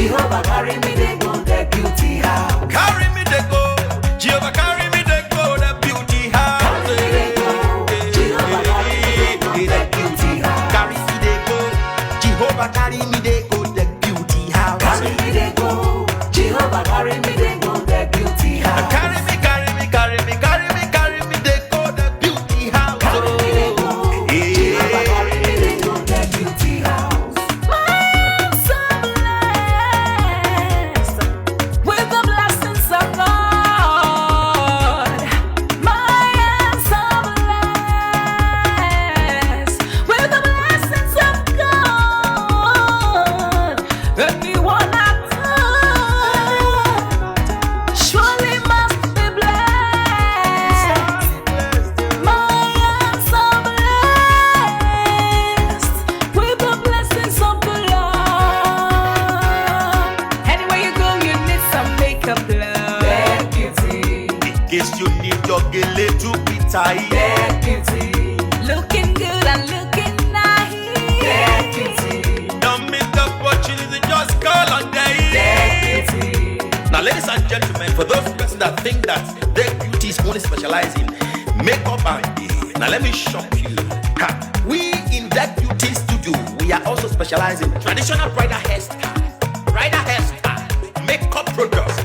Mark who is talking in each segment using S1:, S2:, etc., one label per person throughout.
S1: Jehovah carry me, they go the beauty house.
S2: Carry me, they go. Jehovah carry me, they go the beauty house.
S1: Carry me, they go. Jehovah carry me, they go the beauty house.
S2: Carry me, they go. Jehovah carry me, they go the beauty house.
S1: Carry me, they go. Jehovah carry me, they go the beauty house.
S2: Carry me, carry me, carry me, carry me, carry me, they go the beauty house.
S1: Carry me, they go. Jehovah carry me, they go the beauty house. My hands are blessed with the blessings of God. My hands are blessed with the blessings of God. Anyone I touch surely must be blessed. My hands are blessed with the blessings of the Lord. Anywhere you go, you need some makeup, love. That beauty,
S2: In case you need your gele to be tight.
S1: that beauty, looking good and looking nice. That beauty,
S2: Don't miss the opportunity, just call on
S1: that
S2: day.
S1: beauty.
S2: Now, ladies and gentlemen, for those persons that think that their beauty is only specialized in makeup and hair, now let me shock you. Ha. We in that beauty studio, we are also specialized in traditional bridal hairstyle, makeup products.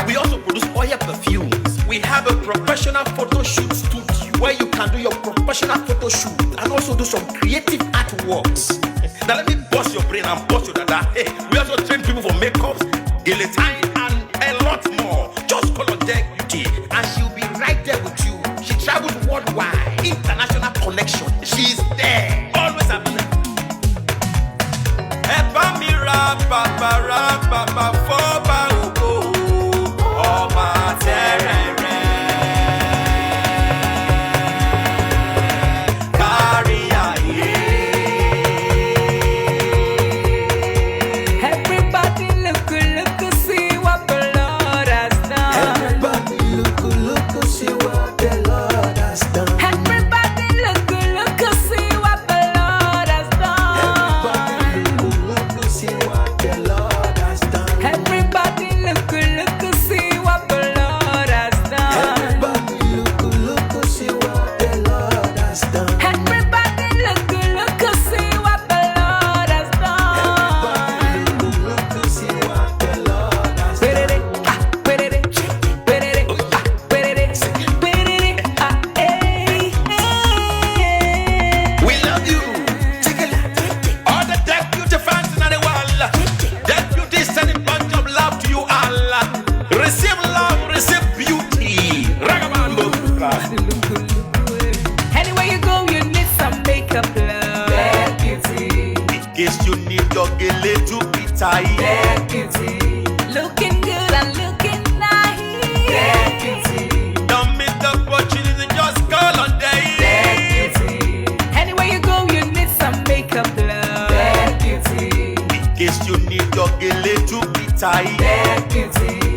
S2: We also produce oil perfumes. We have a professional photo shoot studio where you can do your professional photo shoot and also do some creative artworks. Now let me bust your brain and bust your dada. Hey, we also train people for makeups, guillotine, and a lot more. Just call on Deck Beauty and she'll be right there with you. She travels worldwide, international connection. She's there, always available.
S1: Everybody look, see what the Lord has done.
S3: Everybody look, see what the Lord has done.
S1: Everybody look, see what the Lord has done.
S3: Everybody look, see what the Lord has done.
S1: Everybody look, see what the Lord has done.
S3: Everybody look, see what the Lord has done.
S1: Everybody look, see what the Lord has done.
S3: Look, see what the Lord has done.
S2: We love you. All the Deck Beauty fans in the world. Deck Beauty is sending bunch of love to you all. Receive love, receive beauty. Ragabambo.
S1: Anywhere you go, you need some makeup, love. That beauty,
S2: In case you need your gele to be tight.
S1: that beauty, looking good and looking nice. That beauty,
S2: Don't miss the opportunity, just call on
S1: that
S2: day.
S1: beauty. Anywhere you go, you need some makeup, love. That beauty,
S2: In case you need your gele to be tight.
S1: that beauty.